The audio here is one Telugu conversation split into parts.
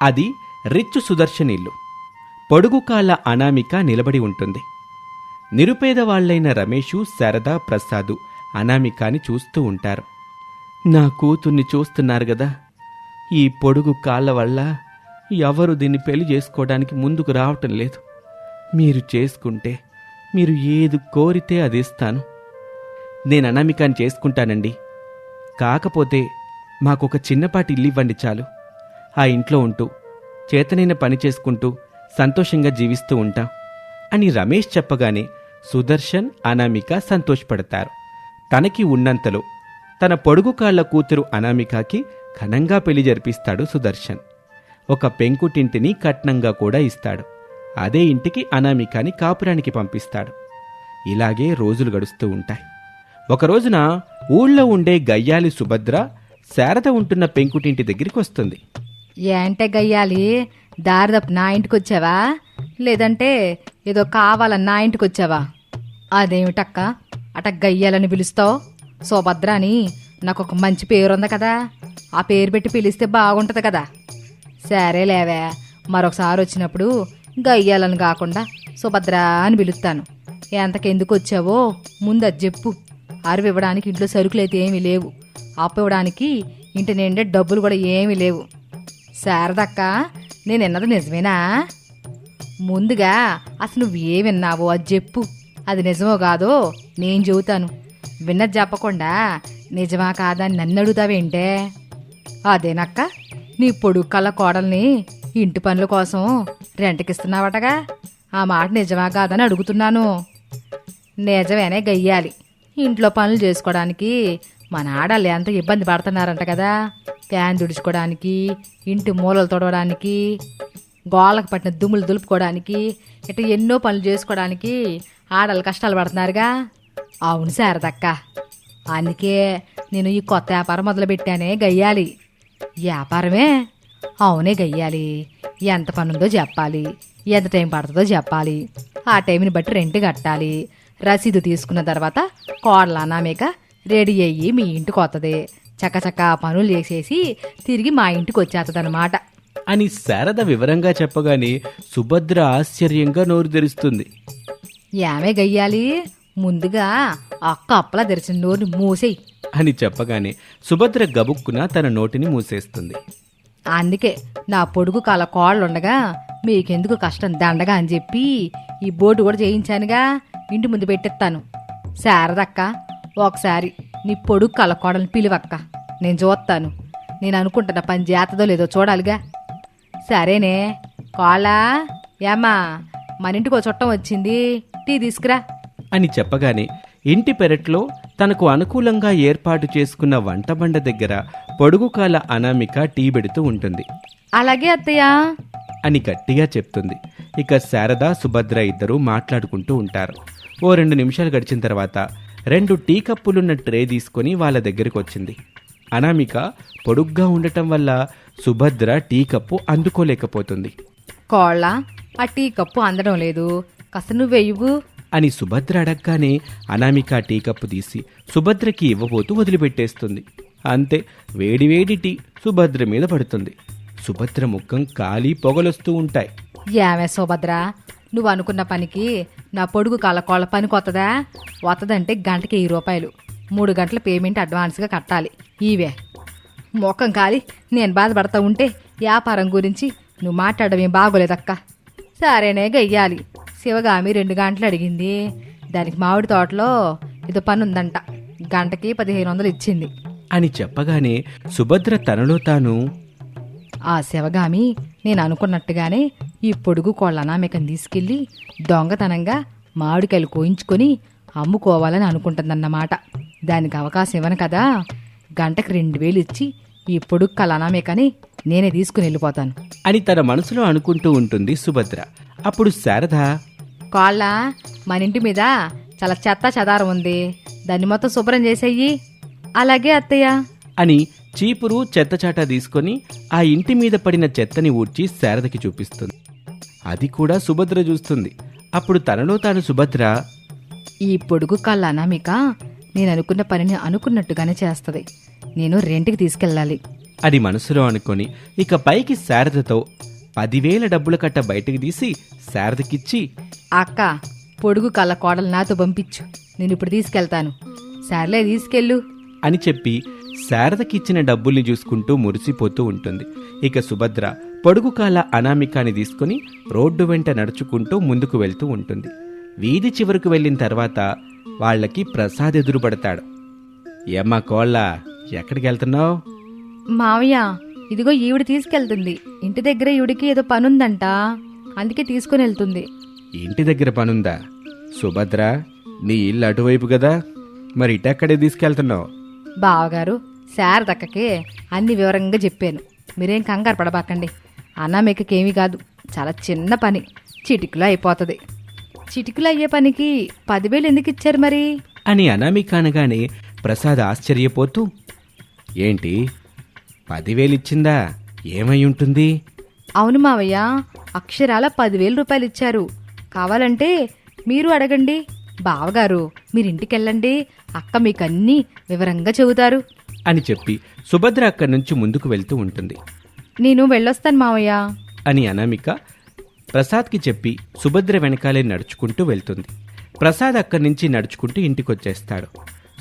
అది రిచ్చు సుదర్శన్ ఇల్లు. పొడుగు కాళ్ల అనామిక నిలబడి ఉంటుంది. నిరుపేదవాళ్లైన రమేషు, శారద, ప్రసాదు అనామికాని చూస్తూ ఉంటారు. నా కూతుర్ని చూస్తున్నారు గదా, ఈ పొడుగు కాళ్ల వల్ల ఎవరు దీన్ని పెళ్లి చేసుకోవడానికి ముందుకు రావటం లేదు. మీరు చేసుకుంటే మీరు ఏది కోరితే అది ఇస్తాను. నేను అనామికాని చేసుకుంటానండి. కాకపోతే మాకొక చిన్నపాటి ఇల్లు ఇవ్వండి చాలు. ఆ ఇంట్లో ఉంటూ చేతనైన పని చేసుకుంటూ సంతోషంగా జీవిస్తూ ఉంటాం అని రమేష్ చెప్పగానే సుదర్శన్, అనామిక సంతోషపడతారు. తనకి ఉన్నంతలో తన పొడుగు కాళ్ల కూతురు అనామికకి ఘనంగా పెళ్లి జరిపిస్తాడు సుదర్శన్. ఒక పెంకుటింటిని కట్నంగా కూడా ఇస్తాడు. అదే ఇంటికి అనామికాని కాపురానికి పంపిస్తాడు. ఇలాగే రోజులు గడుస్తూ ఉంటాయి. ఒకరోజున ఊళ్ళో ఉండే గయ్యాలి సుభద్ర శారద ఉంటున్న పెంకుటింటి దగ్గరికి వస్తుంది. ఏంటే గయ్యాలి, దారిదప్పు నా ఇంటికి వచ్చావా, లేదంటే ఏదో కావాలని నా ఇంటికి వచ్చావా? అదేమిటక్క అట గయ్యాలని పిలుస్తావు? సుభద్ర అని నాకు ఒక మంచి పేరుంది కదా, ఆ పేరు పెట్టి పిలిస్తే బాగుంటుంది కదా. సరే లేవే, మరొకసారి వచ్చినప్పుడు గయ్యాలని కాకుండా సుభద్ర అని పిలుస్తాను. ఎంతకెందుకు వచ్చావో ముందు అది చెప్పు. అరువు ఇవ్వడానికి ఇంట్లో సరుకులైతే ఏమీ లేవు, అప్పు ఇవ్వడానికి ఇంటి నిండే డబ్బులు కూడా ఏమీ లేవు. శారదక్క, నేను విన్నది నిజమేనా? ముందుగా అసలు నువ్వే విన్నావో అది చెప్పు. అది నిజమో కాదో నేను చెబుతాను. విన్నది చెప్పకుండా నిజమా కాదా అని నన్ను అడుగుతావేంటే? అదేనక్క, నీ పొడుగు కళ్ళ కోడల్ని ఇంటి పనుల కోసం రెంట్కిస్తున్నావటగా, ఆ మాట నిజమా కాదని అడుగుతున్నాను. నిజమేనే గయ్యాలి. ఇంట్లో పనులు చేసుకోవడానికి మన ఆడళ్ళు ఎంత ఇబ్బంది పడుతున్నారంట కదా. ఫ్యాన్ దుడుచుకోవడానికి, ఇంటి మూలలు తొడవడానికి, గోళ్ళకు పట్టిన దుమ్ములు దులుపుకోవడానికి, ఇట్లా ఎన్నో పనులు చేసుకోవడానికి ఆడళ్ళు కష్టాలు పడుతున్నారుగా. అవును శారదక్క, అందుకే నేను ఈ కొత్త వ్యాపారం మొదలుపెట్టానే గయ్యాలి. వ్యాపారమే? అవునే గయ్యాలి. ఎంత పనుందో చెప్పాలి, ఎంత టైం పడుతుందో చెప్పాలి, ఆ టైంని బట్టి రెంట్ కట్టాలి. రసీదు తీసుకున్న తర్వాత కోడల అనామిక రెడీ అయ్యి మీ ఇంటికి వస్తుంది. చక్కచక్క పనులు చేసేసి తిరిగి మా ఇంటికి వచ్చేస్తుందన్నమాట అని శారద వివరంగా చెప్పగానే సుభద్ర ఆశ్చర్యంగా నోరు తెరుస్తుంది. యామే గయ్యాలి, ముందుగా అక్క అప్పలా తెరిచిన నోరుని మూసేయి అని చెప్పగానే సుభద్ర గబుక్కున తన నోటిని మూసేస్తుంది. అందుకే నా పొడుగు కాల కోళ్ళుండగా మీకెందుకు కష్టం దండగా అని చెప్పి ఈ బోర్డు కూడా చేయించానుగా, ఇంటి ముందు పెట్టిస్తాను. శారదక్క, ఒకసారి నీ పొడుగు కాల కోడల్ని పిలువక్క, నేను చూస్తాను. నేను అనుకుంటున్న పని చేతదో లేదో చూడాలిగా. సరేనే కోళ్ళా, ఏమ్మా మన ఇంటికి ఒక చుట్టం వచ్చింది, టీ తీసుకురా అని చెప్పగానే ఇంటి పెరట్లో తనకు అనుకూలంగా ఏర్పాటు చేసుకున్న వంటబండ దగ్గర పొడుగుకాల అనామిక టీ పెడుతూ ఉంటుంది. అలాగే అత్తయ్య అని గట్టిగా చెప్తుంది. ఇక శారద, సుభద్ర ఇద్దరూ మాట్లాడుకుంటూ ఉంటారు. ఓ 2 నిమిషాలు గడిచిన తర్వాత 2 టీ కప్పులున్న ట్రే తీసుకొని వాళ్ళ దగ్గరికి వచ్చింది. అనామిక పొడుగ్గా ఉండటం వల్ల సుభద్ర టీ కప్పు అందుకోలేకపోతుంది. కోళ్ళ, ఆ టీ కప్పు అందడం లేదు, కాస్త నువ్వెయ్యవు అని సుభద్ర అడగగానే అనామిక టీ కప్పు తీసి సుభద్రకి ఇవ్వబోతూ వదిలిపెట్టేస్తుంది. అంతే, వేడివేడి టీ సుభద్ర మీద పడుతుంది. సుభద్ర ముఖం కాలి పొగలొస్తూ ఉంటాయి. ఏమే సుభద్ర, నువ్వు అనుకున్న పనికి నా పొడుగు కాళ్ళ కోళ్ళ పని కొత్తదా? వత్తదంటే గంటకి 1000 రూపాయలు, 3 గంటల పేమెంట్ అడ్వాన్స్గా కట్టాలి. ఇవే ముఖం కాలి నేను బాధపడతా ఉంటే వ్యాపారం గురించి నువ్వు మాట్లాడమేం బాగోలేదక్క. సరేనే గయ్యాలి, శివగామి 2 గంటలు అడిగింది. దానికి మామిడి తోటలో ఏదో పని ఉందంట, గంటకి 1500 ఇచ్చింది అని చెప్పగానే సుభద్ర తనలో తాను, ఆ శివగామి నేను అనుకున్నట్టుగానే ఈ పొడుగు కోళ్ళ అనామికను తీసుకెళ్ళి దొంగతనంగా మామిడికాయలు కోయించుకొని అమ్ముకోవాలని అనుకుంటుందన్నమాట. దానికి అవకాశం ఇవ్వను కదా, గంటకి 2000 ఇచ్చి ఈ పొడుగు కళ్ళ అనామికని నేనే తీసుకుని వెళ్ళిపోతాను అని తన మనసులో అనుకుంటూ ఉంటుంది సుభద్ర. అప్పుడు శారద, కోళ్ళ, మన ఇంటి మీద చాలా చెత్త చెదారం ఉంది, దాన్ని మొత్తం శుభ్రం చేసేయి. అలాగే అత్తయ్య అని చీపురు, చెత్తచాట తీసుకొని ఆ ఇంటి మీద పడిన చెత్తని ఊడ్చి శారదకి చూపిస్తుంది. అది కూడా సుభద్ర చూస్తుంది. అప్పుడు తనలో తాను సుభద్ర, ఈ పొడుగు కళ్ళ అనామిక నేను అనుకున్న పనిని అనుకున్నట్టుగానే చేస్తుంది. నేను రెంట్కి తీసుకెళ్ళాలి, అని మనసులో అనుకొని ఇక పైకి శారదతో 10,000 డబ్బుల కట్ట బయటికి తీసి శారదకిచ్చి, అక్క పొడుగు కళ్ళ కోడలు నాతో పంపించు, నేను ఇప్పుడు తీసుకెళ్తాను. సర్లే తీసుకెళ్ళు అని చెప్పి శారదకిచ్చిన డబ్బుల్ని చూసుకుంటూ మురిసిపోతూ ఉంటుంది. ఇక సుభద్ర పొడుగుకాల అనామికాని తీసుకుని రోడ్డు వెంట నడుచుకుంటూ ముందుకు వెళ్తూ ఉంటుంది. వీధి చివరకు వెళ్ళిన తర్వాత వాళ్ళకి ప్రసాద్ ఎదురుపడతాడు. ఏమ్మా కోళ్ళ, ఎక్కడికి వెళ్తున్నావు? మావయ్య, ఇదిగో ఈవిడ తీసుకెళ్తుంది. ఇంటి దగ్గర ఈవిడికి ఏదో పనుందంట, అందుకే తీసుకుని వెళ్తుంది. ఇంటి దగ్గర పనుందా? సుభద్ర, నీ ఇల్లు అటువైపు కదా, మరి ఇటెక్కడే తీసుకెళ్తున్నావు? బావగారు, శారదక్కకి అన్ని వివరంగా చెప్పాను, మీరేం కంగారు పడబాకండి. అనామికకేమీ కాదు, చాలా చిన్న పని, చిటికలో అయిపోతుంది. చిటికలో అయ్యే పనికి 10,000 ఎందుకు ఇచ్చారు మరి అని అనామిక అనగానే ప్రసాద్ ఆశ్చర్యపోతూ, ఏంటి 10,000 ఇచ్చిందా? ఏమై ఉంటుంది? అవును మావయ్య, అక్షరాల 10,000 రూపాయలు ఇచ్చారు. కావాలంటే మీరు అడగండి. బావగారు, మీరింటికెళ్ళండి, అక్క మీకన్నీ వివరంగా చెబుతారు అని చెప్పి సుభద్ర అక్కడి నుంచి ముందుకు వెళ్తూ ఉంటుంది. నేను వెళ్ళొస్తాను మావయ్య అని అనామిక ప్రసాద్కి చెప్పి సుభద్ర వెనకాలే నడుచుకుంటూ వెళ్తుంది. ప్రసాద్ అక్కడి నుంచి నడుచుకుంటూ ఇంటికొచ్చేస్తాడు.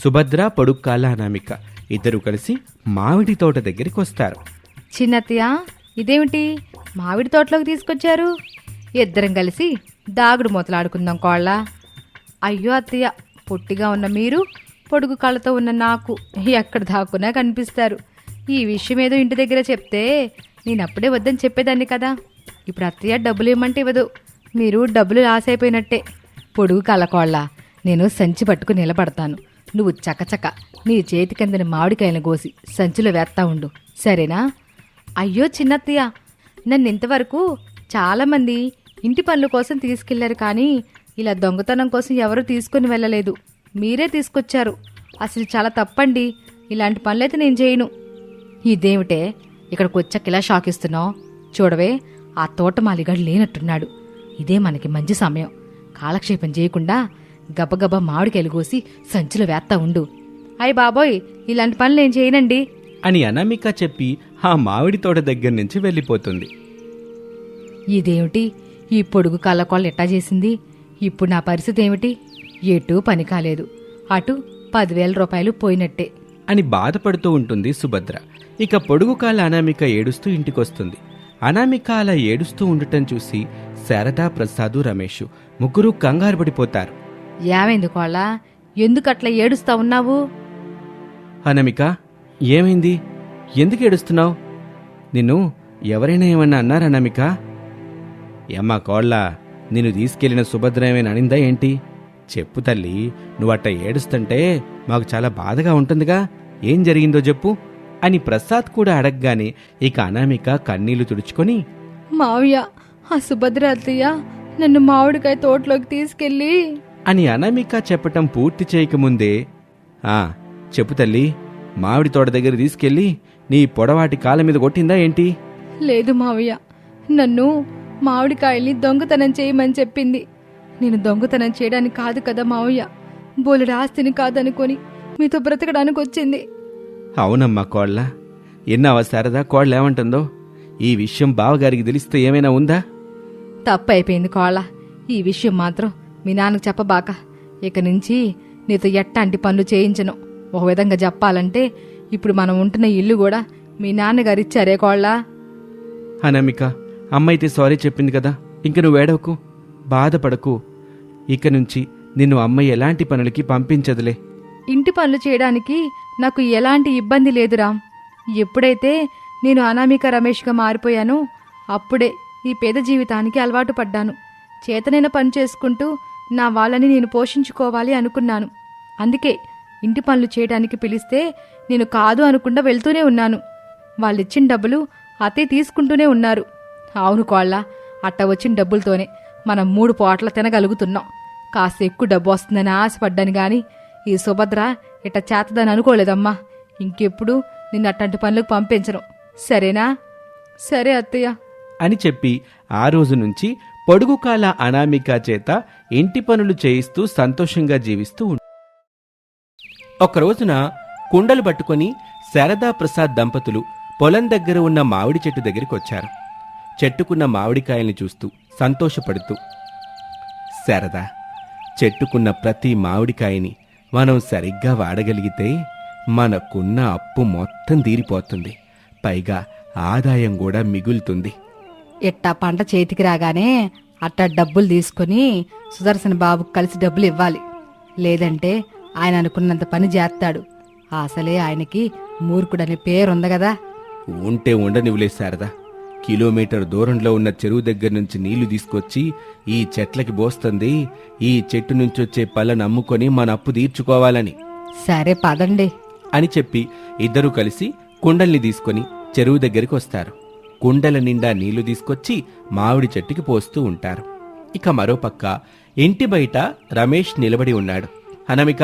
సుభద్ర, పొడుక్కాల అనామిక ఇద్దరు కలిసి మామిడి తోట దగ్గరికి వస్తారు. చిన్నత్తయ్య, ఇదేమిటి మామిడి తోటలోకి తీసుకొచ్చారు? ఇద్దరం కలిసి దాగుడు మూతలాడుకుందాం కోళ్ళ. అయ్యో అత్తయ్య, పొట్టిగా ఉన్న మీరు పొడుగు కళ్ళతో ఉన్న నాకు ఎక్కడ దాక్కున్నా కనిపిస్తారు. ఈ విషయం ఏదో ఇంటి దగ్గర చెప్తే నేను అప్పుడే వద్దని చెప్పేదాన్ని కదా. ఇప్పుడు అత్తయ్య డబ్బులు ఇవ్వమంటే ఇవ్వదు. మీరు డబ్బులు లాస్ అయిపోయినట్టే. పొడుగు కళ్ళకోళ్ళ, నేను సంచి పట్టుకుని నిలబడతాను. నువ్వు చకచక నీ చేతి కిందని మామిడికాయలను కోసి సంచిలో వేస్తా ఉండు, సరేనా? అయ్యో చిన్నత్తయ్య, నన్ను ఇంతవరకు చాలామంది ఇంటి పనుల కోసం తీసుకెళ్లారు, కానీ ఇలా దొంగతనం కోసం ఎవరూ తీసుకుని వెళ్ళలేదు. మీరే తీసుకొచ్చారు. అసలు చాలా తప్పండి. ఇలాంటి పనులైతే నేను చేయను. ఇదేమిటే ఇక్కడికి వచ్చాక ఇలా షాక్ ఇస్తున్నావు? చూడవే, ఆ తోటమాలిగాడు లేనట్టున్నాడు. ఇదే మనకి మంచి సమయం. కాలక్షేపం చేయకుండా గబగబా మామిడికాయలు కోసి సంచిలో వేస్తా ఉండు. అయ్య బాబోయ్, ఇలాంటి పనులు నేను చేయనండి అని అనామిక చెప్పి ఆ మామిడి తోట దగ్గర నుంచి వెళ్ళిపోతుంది. ఇదేమిటి ఈ పొడుగు కళ్ళకోళ్ళు ఎట్టా చేసింది? ఇప్పుడు నా పరిస్థితి ఏమిటి? ఎటూ పని కాలేదు, అటు 10,000 రూపాయలు పోయినట్టే అని బాధపడుతూ ఉంటుంది సుభద్ర. ఇక పొడుగుకాల అనామిక ఏడుస్తూ ఇంటికొస్తుంది. అనామిక అలా ఏడుస్తూ ఉండటం చూసి శారదా, ప్రసాదు, రమేష్ ముగ్గురు కంగారు పడిపోతారు. ఏమైంది కోళ్ళ, ఎందుకట్లా ఏడుస్తా ఉన్నావు? అనామిక, ఏమైంది? ఎందుకు ఏడుస్తున్నావు? నిన్ను ఎవరైనా ఏమన్నా అన్నారా అనామిక? ఏమ్మా కోళ్ళ, నిన్ను తీసుకెళ్లిన సుభద్ర ఏమైనా అనిందా ఏంటి? చెప్పు తల్లి, నువ్వట్ట ఏడుస్తుంటే మాకు చాలా బాధగా ఉంటుందిగా. ఏం జరిగిందో చెప్పు అని ప్రసాద్ కూడా అడగగానే ఇక అనామిక కన్నీళ్లు తుడుచుకొని, మావయ్య, ఆ సుభద్ర అత్తయ్య నన్ను మామిడికాయ తోటలోకి తీసుకెళ్ళి అని అనామిక చెప్పటం పూర్తి చేయకముందే, చెప్పు తల్లి, మామిడి తోట దగ్గర తీసుకెళ్ళి నీ పొడవాటి కాళ్ళ మీద కొట్టిందా ఏంటి? లేదు మావయ్య, నన్ను మామిడికాయల్ని దొంగతనం చేయమని చెప్పింది. నేను దొంగతనం చేయడానికి కాదు కదా మావయ్య, బోలెడు ఆస్తిని కాదనుకొని మీతో బ్రతకడానికి వచ్చింది. అవునమ్మా కోళ్ళ, ఎన్నావా శారదా కోళ్ళ ఏమంటుందో? ఈ విషయం బావగారికి తెలిస్తే ఏమైనా ఉందా? తప్పైపోయింది కోళ్ళ, ఈ విషయం మాత్రం మీ నాన్నకు చెప్పబాక. ఇక నుంచి నీతో ఎట్టాంటి పనులు చేయించను. ఒక విధంగా చెప్పాలంటే ఇప్పుడు మనం ఉంటున్న ఇల్లు కూడా మీ నాన్నగారు ఇచ్చారే కోళ్ళ. అనామిక, అమ్మైతే సారీ చెప్పింది కదా, ఇంక నువ్వు ఏడవకు, బాధపడకు. ఇక నుంచి నిన్ను అమ్మాయి ఎలాంటి పనులకి పంపించదులే. ఇంటి పనులు చేయడానికి నాకు ఎలాంటి ఇబ్బంది లేదు రామ్. ఎప్పుడైతే నేను అనామిక రమేష్గా మారిపోయానో అప్పుడే ఈ పేద జీవితానికి అలవాటు పడ్డాను. చేతనైన పని చేసుకుంటూ నా వాళ్ళని నేను పోషించుకోవాలి అనుకున్నాను. అందుకే ఇంటి పనులు చేయడానికి పిలిస్తే నేను కాదు అనకుండా వెళ్తూనే ఉన్నాను. వాళ్ళిచ్చిన డబ్బులు అతే తీసుకుంటూనే ఉన్నారు. అవును కోళ్ళ, అట్ట వచ్చిన డబ్బులతోనే మనం 3 పూటల తినగలుగుతున్నాం. కాస్త ఎక్కువ డబ్బు వస్తుందని ఆశపడ్డాను గాని ఈ సుభద్ర ఇట్ట చేతదని అనుకోలేదమ్మా. ఇంకెప్పుడు నిన్ను అట్టంటి పనులకు పంపించను, సరేనా? సరే అత్తయ్య అని చెప్పి ఆ రోజు నుంచి పొడుగుకాల అనామిక చేత ఇంటి పనులు చేయిస్తూ సంతోషంగా జీవిస్తూ ఒకరోజున కుండలు పట్టుకొని శారదా ప్రసాద్ దంపతులు పొలం దగ్గర ఉన్న మామిడి చెట్టు దగ్గరికి వచ్చారు. చెట్టుకున్న మామిడికాయల్ని చూస్తూ సంతోషపడుతూ, శారదా, చెట్టుకున్న ప్రతి మామిడికాయని మనం సరిగ్గా వాడగలిగితే మనకున్న అప్పు మొత్తం తీరిపోతుంది. పైగా ఆదాయం కూడా మిగులుతుంది. ఇట్టా పంట చేతికి రాగానే అట్టా డబ్బులు తీసుకుని సుదర్శన్ బాబుకు కలిసి డబ్బులు ఇవ్వాలి. లేదంటే ఆయన అనుకున్నంత పని చేస్తాడు. అసలే ఆయనకి మూర్ఖుడనే పేరుంది కదా. ఉంటే ఉండనివ్వలే శారదా. కిలోమీటర్ దూరంలో ఉన్న చెరువు దగ్గర నుంచి నీళ్లు తీసుకొచ్చి ఈ చెట్లకి పోస్తుంది. ఈ చెట్టు నుంచి వచ్చే పళ్ళను అమ్ముకొని మన అప్పు తీర్చుకోవాలని. సరే పదండి అని చెప్పి ఇద్దరూ కలిసి కుండల్ని తీసుకొని చెరువు దగ్గరికి వస్తారు. కుండల నిండా నీళ్లు తీసుకొచ్చి మామిడి చెట్టుకి పోస్తూ ఉంటారు. ఇక మరోపక్క ఇంటి బయట రమేష్ నిలబడి ఉన్నాడు. అనామిక,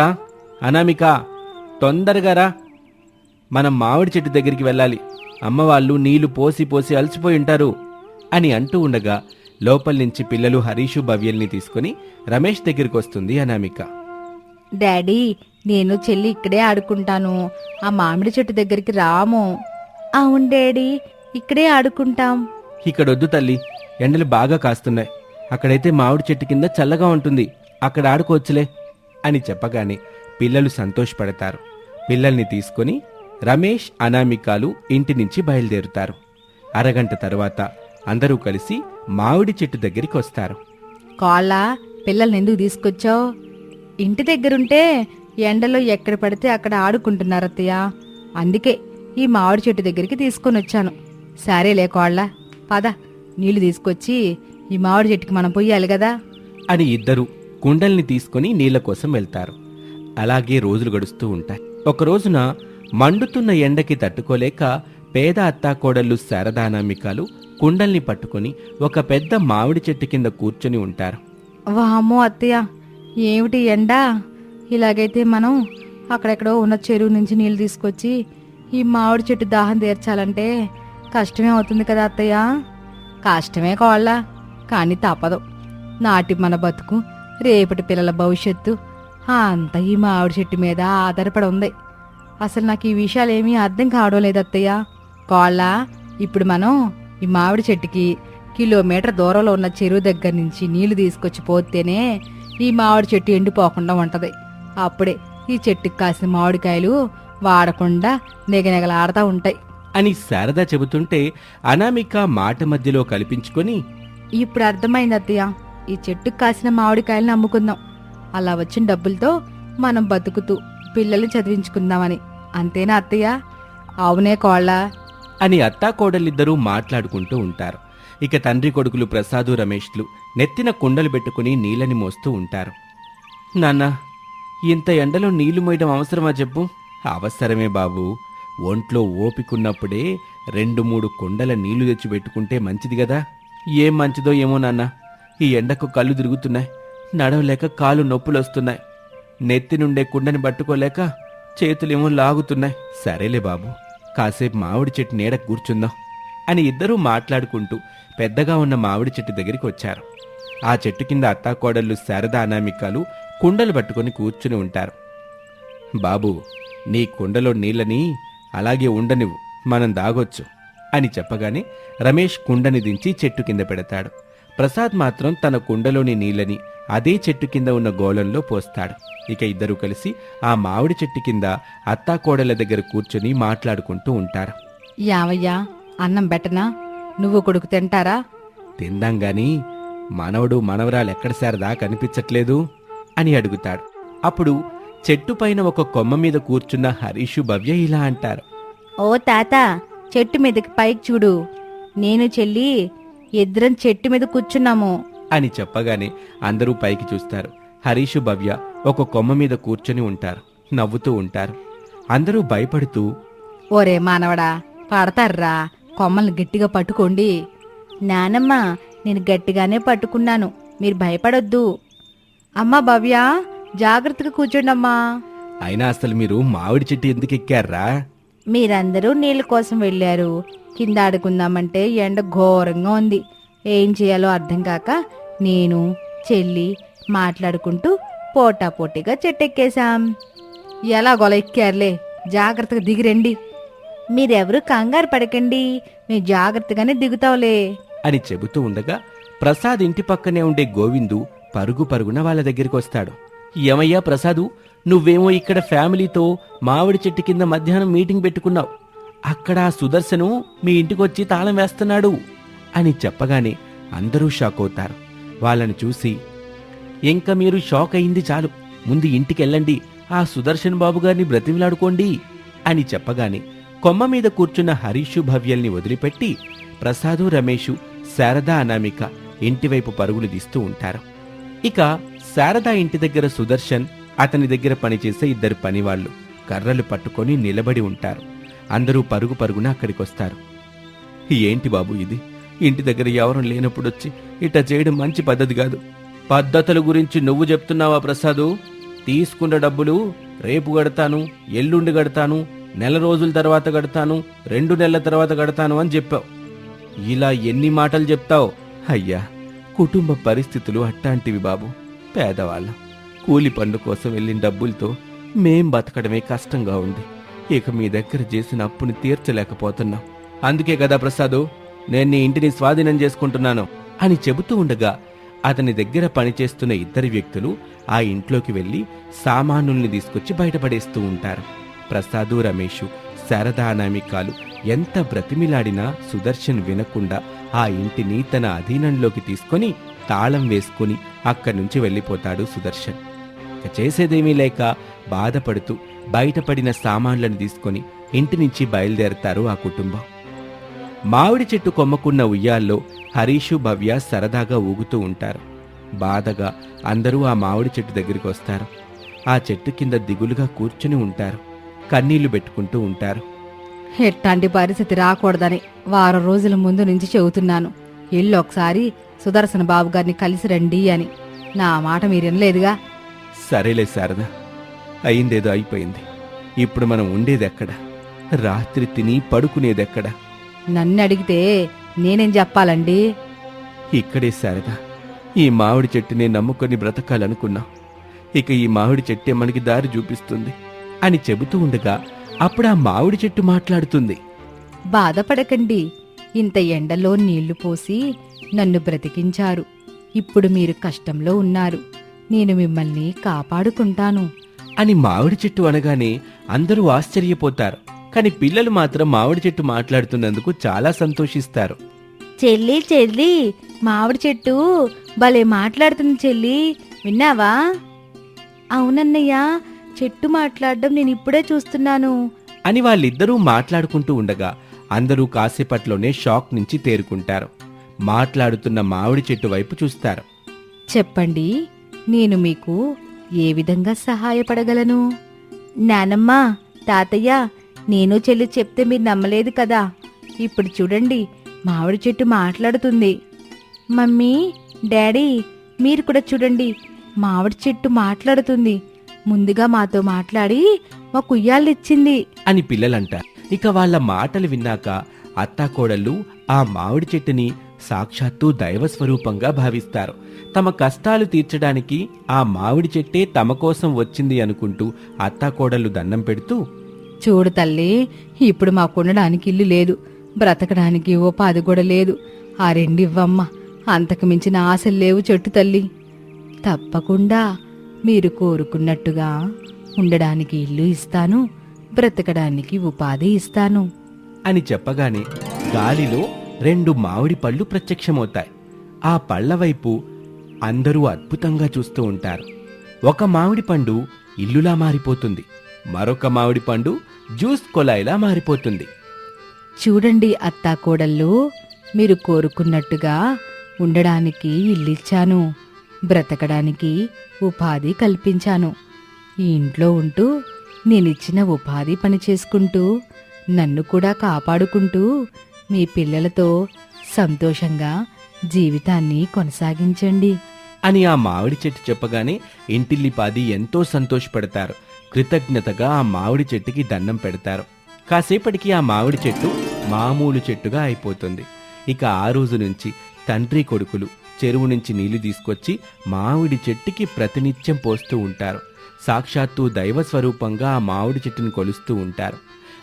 అనామిక, తొందరగా రా, మనం మామిడి చెట్టు దగ్గరికి వెళ్ళాలి. అమ్మవాళ్ళు నీళ్లు పోసి పోసి అలసిపోయి ఉంటారు అని అంటూ ఉండగా లోపల నుంచి పిల్లలు హరీషు భవ్యల్ని తీసుకుని రమేష్ దగ్గరికి వస్తుంది అనామిక. డాడీ, నేను చెల్లి ఇక్కడే ఆడుకుంటాను. ఆ మామిడి చెట్టు దగ్గరికి రాము. అవును డాడీ, ఇక్కడే ఆడుకుంటాం. ఇక్కడొద్దు తల్లి, ఎండలు బాగా కాస్తున్నాయి. అక్కడైతే మామిడి చెట్టు కింద చల్లగా ఉంటుంది, అక్కడ ఆడుకోవచ్చులే అని చెప్పగానే పిల్లలు సంతోషపడతారు. పిల్లల్ని తీసుకొని రమేష్, అనామికాలు ఇంటి నుంచి బయలుదేరుతారు. అరగంట తర్వాత అందరూ కలిసి మామిడి చెట్టు దగ్గరికి వస్తారు. కాళ్ళ పిల్లల్ని ఎందుకు తీసుకొచ్చావు? ఇంటి దగ్గరుంటే ఎండలో ఎక్కడ పడితే అక్కడ ఆడుకుంటున్నారు అత్తయ్య. అందుకే ఈ మామిడి చెట్టు దగ్గరికి తీసుకొని వచ్చాను. సరేలే కోళ్ళ, పద, నీళ్లు తీసుకొచ్చి ఈ మామిడి చెట్టుకి మనం పొయ్యాలి కదా అని ఇద్దరు కుండల్ని తీసుకుని నీళ్ల కోసం వెళ్తారు. అలాగే రోజులు గడుస్తూ ఉంటాయి. ఒక రోజున మండుతున్న ఎండకి తట్టుకోలేక పేద అత్తాకోడళ్ళు శారదా, అనామికాలు కుండల్ని పట్టుకుని ఒక పెద్ద మామిడి చెట్టు కింద కూర్చొని ఉంటారు. వామ్మో అత్తయ్య, ఏమిటి ఎండ? ఇలాగైతే మనం అక్కడెక్కడో ఉన్న చెరువు నుంచి నీళ్లు తీసుకొచ్చి ఈ మామిడి చెట్టు దాహం తీర్చాలంటే కష్టమే అవుతుంది కదా అత్తయ్య. కష్టమే కోళ్ళ, కానీ తప్పదు. నాటి మన బతుకు, రేపటి పిల్లల భవిష్యత్తు అంతా ఈ మామిడి చెట్టు మీద ఆధారపడి ఉంది. అసలు నాకు ఈ విషయాలేమీ అర్థం కావడం లేదు అత్తయ్య. కోళ్ళ, ఇప్పుడు మనం ఈ మామిడి చెట్టుకి కిలోమీటర్ దూరంలో ఉన్న చెరువు దగ్గర నుంచి నీళ్లు తీసుకొచ్చి పోతేనే ఈ మామిడి చెట్టు ఎండిపోకుండా ఉంటది. అప్పుడే ఈ చెట్టుకి కాసిన మామిడికాయలు వాడకుండా నెగనెగలాడుతూ ఉంటాయి అని శారద చెబుతుంటే అనామిక మాట మధ్యలో కల్పించుకొని, ఇప్పుడు అర్థమైంది అత్తయ్య. ఈ చెట్టుకు కాసిన మామిడికాయలను అమ్ముకుందాం. అలా వచ్చిన డబ్బులతో మనం బతుకుతూ పిల్లల్ని చదివించుకుందామని. అంతేనా అత్తయ్య? అవునే కోళ్ళ అని అత్తాకోడలిద్దరూ మాట్లాడుకుంటూ ఉంటారు. ఇక తండ్రి కొడుకులు ప్రసాదు, రమేష్లు నెత్తిన కుండలు పెట్టుకుని నీళ్ళని మోస్తూ ఉంటారు. నాన్న, ఇంత ఎండలో నీళ్లు మోయడం అవసరమా చెప్పు? అవసరమే బాబు. ఒంట్లో ఓపికున్నప్పుడే 2-3 కుండల నీళ్లు తెచ్చి పెట్టుకుంటే మంచిది కదా. ఏం మంచిదో ఏమో నాన్న, ఈ ఎండకు కళ్ళు తిరుగుతున్నాయి, నడవలేక కాలు నొప్పులొస్తున్నాయి. నెత్తి నుండే కుండని పట్టుకోలేక చేతులేమో లాగుతున్నాయి. సరేలే బాబు, కాసేపు మామిడి చెట్టు నీడ కూర్చుందాం అని ఇద్దరూ మాట్లాడుకుంటూ పెద్దగా ఉన్న మామిడి చెట్టు దగ్గరికి వచ్చారు. ఆ చెట్టు కింద అత్తాకోడళ్ళు శారదా, అనామికాలు కుండలు పట్టుకొని కూర్చుని ఉంటారు. బాబు, నీ కుండలో నీళ్ళని అలాగే ఉండనివ్వు, మనం దాగొచ్చు అని చెప్పగానే రమేష్ కుండని దించి చెట్టు కింద పెడతాడు. ప్రసాద్ మాత్రం తన కుండలోని నీళ్ళని అదే చెట్టు కింద ఉన్న గోళంలో పోస్తాడు. ఇక ఇద్దరూ కలిసి ఆ మామిడి చెట్టు కింద అత్తాకోడళ్ళ దగ్గర కూర్చొని మాట్లాడుకుంటూ ఉంటారు. యావయ్యా, అన్నం బెట్టనా? నువ్వు కొడుకు తింటారా? తిందాం గాని మనవడు మనవరాలు ఎక్కడ శారదా కనిపించట్లేదు అని అడుగుతాడు. అప్పుడు చెట్టు పైన ఒక కొమ్మ మీద కూర్చున్న హరీషు, భవ్య ఇలా అంటారు. ఓ తాత, చెట్టు మీదకి పైకి చూడు. నేను చెల్లి ఇద్దరం చెట్టు మీద కూర్చున్నాము అని చెప్పగానే అందరూ పైకి చూస్తారు. హరీషు, భవ్య ఒక కొమ్మ మీద కూర్చొని ఉంటారు, నవ్వుతూ ఉంటారు. అందరూ భయపడుతూ, ఓరే మానవడా, పడతారా, కొమ్మల్ని గట్టిగా పట్టుకోండి. నానమ్మ, నేను గట్టిగానే పట్టుకున్నాను, మీరు భయపడొద్దు. అమ్మా భవ్య, జాగ్రత్తగా కూర్చోండమ్మా. అయినా అసలు మీరు మామిడి చెట్టు ఎందుకు ఎక్కారా? మీరందరూ నీళ్ళ కోసం వెళ్ళారు. కింద ఆడుకుందామంటే ఎండ ఘోరంగా ఉంది. ఏం చేయాలో అర్థం కాక నేను చెల్లి మాట్లాడుకుంటూ పోటాపోటీగా చెట్టెక్కేశాం. ఎలా గొల ఎక్కారులే, జాగ్రత్తగా దిగిరండి. మీరెవరూ కంగారు పడకండి, మేము జాగ్రత్తగానే దిగుతావులే అని చెబుతూ ఉండగా ప్రసాద్ ఇంటి పక్కనే ఉండే గోవిందు పరుగు పరుగున వాళ్ళ దగ్గరికి వస్తాడు. ఏమయ్యా ప్రసాదు, నువ్వేమో ఇక్కడ ఫ్యామిలీతో మామిడి చెట్టు కింద మధ్యాహ్నం మీటింగ్ పెట్టుకున్నావు, అక్కడ ఆ సుదర్శను మీ ఇంటికొచ్చి తాళం వేస్తున్నాడు అని చెప్పగానే అందరూ షాక్ అవుతారు. వాళ్ళని చూసి, ఇంకా మీరు షాక్ అయింది చాలు, ముందు ఇంటికెళ్ళండి, ఆ సుదర్శన్ బాబు గారిని బ్రతిమిలాడుకోండి అని చెప్పగానే కొమ్మ మీద కూర్చున్న హరీషు భవ్యల్ని వదిలిపెట్టి ప్రసాదు, రమేషు, శారదా, అనామిక ఇంటివైపు పరుగులు తీస్తూ ఉంటారు. ఇక శారదా ఇంటి దగ్గర సుదర్శన్, అతని దగ్గర పనిచేసే ఇద్దరు పనివాళ్లు కర్రలు పట్టుకొని నిలబడి ఉంటారు. అందరూ పరుగు పరుగున అక్కడికొస్తారు. ఏంటి బాబు ఇది, ఇంటి దగ్గర ఎవరం లేనప్పుడొచ్చి ఇట్ట చేయడం మంచి పద్ధతి కాదు. పద్ధతుల గురించి నువ్వు చెప్తున్నావా ప్రసాదు? తీసుకున్న డబ్బులు రేపు గడతాను, ఎల్లుండి గడతాను, నెల రోజుల తర్వాత గడతాను, 2 నెలల తర్వాత గడతాను అని చెప్పావు. ఇలా ఎన్ని మాటలు చెప్తావు? అయ్యా, కుటుంబ పరిస్థితులు అట్టాంటివి బాబు. పేదవాళ్ళం, కూలి పన్ను కోసం వెళ్ళిన డబ్బులతో మేం బతకడమే కష్టంగా ఉంది. ఇక మీ దగ్గర చేసిన అప్పుని తీర్చలేకపోతున్నాం. అందుకే కదా ప్రసాదు, నేను నీ ఇంటిని స్వాధీనం చేసుకుంటున్నాను అని చెబుతూ ఉండగా అతని దగ్గర పనిచేస్తున్న ఇద్దరు వ్యక్తులు ఆ ఇంట్లోకి వెళ్లి సామానుల్ని తీసుకొచ్చి బయటపడేస్తూ ఉంటారు. ప్రసాదు, రమేషు, శారదా, అనామికాలు ఎంత బ్రతిమిలాడినా సుదర్శన్ వినకుండా ఆ ఇంటిని తన అధీనంలోకి తీసుకొని తాళం వేసుకుని అక్కడి నుంచి వెళ్ళిపోతాడు సుదర్శన్. ఇక చేసేదేమీ లేక బాధపడుతూ బయటపడిన సామాన్లను తీసుకొని ఇంటి నుంచి బయలుదేరతారు ఆ కుటుంబం. మామిడి చెట్టు కొమ్మకున్న ఉయ్యాల్లో హరీషు, భవ్య సరదాగా ఊగుతూ ఉంటారు. బాధగా అందరూ ఆ మామిడి చెట్టు దగ్గరికి వస్తారు. ఆ చెట్టు కింద దిగులుగా కూర్చుని ఉంటారు. కన్నీళ్లు పెట్టుకుంటూ ఉంటారు. ఎట్లాంటి పరిస్థితి రాకూడదని వారం రోజుల ముందు నుంచి చెబుతున్నాను. ఇల్లు ఒకసారి సుదర్శన బాబు గారిని కలిసి రండి అని. నా మాట మీరు వినలేదుగా. సరేలే శారద, అయిందేదో అయిపోయింది. ఇప్పుడు మనం ఉండేదెక్కడ? రాత్రి తిని పడుకునేదెక్కడ? నన్ను అడిగితే నేనేం చెప్పాలండి? ఇక్కడే శారద, ఈ మామిడి చెట్టునే నమ్ముకొని బ్రతకాలనుకున్నాం. ఇక ఈ మామిడి చెట్టే మనకి దారి చూపిస్తుంది అని చెబుతూ ఉండగా అప్పుడు ఆ మామిడి చెట్టు మాట్లాడుతుంది. బాధపడకండి, ఇంత ఎండలో నీళ్లు పోసి నన్ను బ్రతికించారు. ఇప్పుడు మీరు కష్టంలో ఉన్నారు, నేను మిమ్మల్ని కాపాడుకుంటాను అని మామిడి చెట్టు అనగానే అందరూ ఆశ్చర్యపోతారు. కాని పిల్లలు మాత్రం మామిడి చెట్టు మాట్లాడుతున్నందుకు చాలా సంతోషిస్తారు. చెల్లి చెల్లి, మామిడి చెట్టు భలే మాట్లాడుతుంది చెల్లి, విన్నావా? అవునన్నయ్యా, చెట్టు మాట్లాడడం నేను ఇప్పుడే చూస్తున్నాను అని వాళ్ళిద్దరూ మాట్లాడుకుంటూ ఉండగా అందరూ కాసేపట్లోనే షాక్ నుంచి తేరుకుంటారు. మాట్లాడుతున్న మామిడి చెట్టు వైపు చూస్తారు. చెప్పండి, నేను మీకు ఏ విధంగా సహాయపడగలను? నానమ్మ, తాతయ్య, నేను చెల్లి చెప్తే మీరు నమ్మలేదు కదా. ఇప్పుడు చూడండి, మామిడి చెట్టు మాట్లాడుతుంది. మమ్మీ, డాడీ, మీరు కూడా చూడండి, మామిడి చెట్టు మాట్లాడుతుంది. ముందుగా మాతో మాట్లాడి మా కుయ్యాళ్ళిచ్చింది అని పిల్లలంటారు. ఇక వాళ్ళ మాటలు విన్నాక అత్తాకోడళ్ళు ఆ మామిడి చెట్టుని సాక్షాత్తు దైవస్వరూపంగా భావిస్తారు. తమ కష్టాలు తీర్చడానికి ఆ మామిడి చెట్టే తమ కోసం వచ్చింది అనుకుంటూ అత్తాకోడళ్ళు దండం పెడుతూ, చూడు తల్లి, ఇప్పుడు మాకుండడానికి ఇల్లు లేదు, బ్రతకడానికి ఉపాధి కూడా లేదు. ఆ రెండివ్వమ్మ, అంతకు మించిన ఆశలు లేవు చెట్టు తల్లి. తప్పకుండా మీరు కోరుకున్నట్టుగా ఉండడానికి ఇల్లు ఇస్తాను, బ్రతకడానికి ఉపాధి ఇస్తాను అని చెప్పగానే గాలిలో 2 మామిడి పళ్ళు ప్రత్యక్షమవుతాయి. ఆ పళ్ల వైపు అందరూ అద్భుతంగా చూస్తూ ఉంటారు. ఒక మామిడి పండు ఇల్లులా మారిపోతుంది, మరొక మామిడి పండు జ్యూస్ కొలాయిలా మారిపోతుంది. చూడండి అత్తాకోడళ్ళు, మీరు కోరుకున్నట్టుగా ఉండడానికి ఇల్లిచ్చాను, బ్రతకడానికి ఉపాధి కల్పించాను. ఈ ఇంట్లో ఉంటూ నేనిచ్చిన ఉపాధి పని చేసుకుంటూ నన్ను కూడా కాపాడుకుంటూ మీ పిల్లలతో సంతోషంగా జీవితాన్ని కొనసాగించండి అని ఆ మామిడి చెట్టు చెప్పగానే ఇంటిల్లిపాది ఎంతో సంతోషపడతారు. కృతజ్ఞతగా ఆ మామిడి చెట్టుకి దండం పెడతారు. కాసేపటికి ఆ మామిడి చెట్టు మామూలు చెట్టుగా అయిపోతుంది. ఇక ఆ రోజు నుంచి తండ్రి కొడుకులు చెరువు నుంచి నీళ్లు తీసుకొచ్చి మామిడి చెట్టుకి ప్రతినిత్యం పోస్తూ ఉంటారు. సాక్షాత్తు దైవస్వరూపంగా ఆ మామిడి చెట్టును కొలుస్తూ ఉంటారు.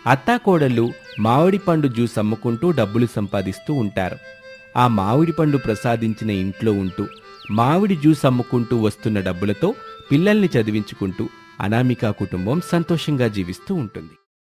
అత్తాకోడళ్ళు మామిడి పండు జ్యూస్ అమ్ముకుంటూ డబ్బులు సంపాదిస్తూ ఉంటారు. ఆ మామిడి పండు ప్రసాదించిన ఇంట్లో ఉంటూ మామిడి జ్యూస్ అమ్ముకుంటూ వస్తున్న డబ్బులతో పిల్లల్ని చదివించుకుంటూ అనామిక కుటుంబం సంతోషంగా జీవిస్తూ ఉంటుంది.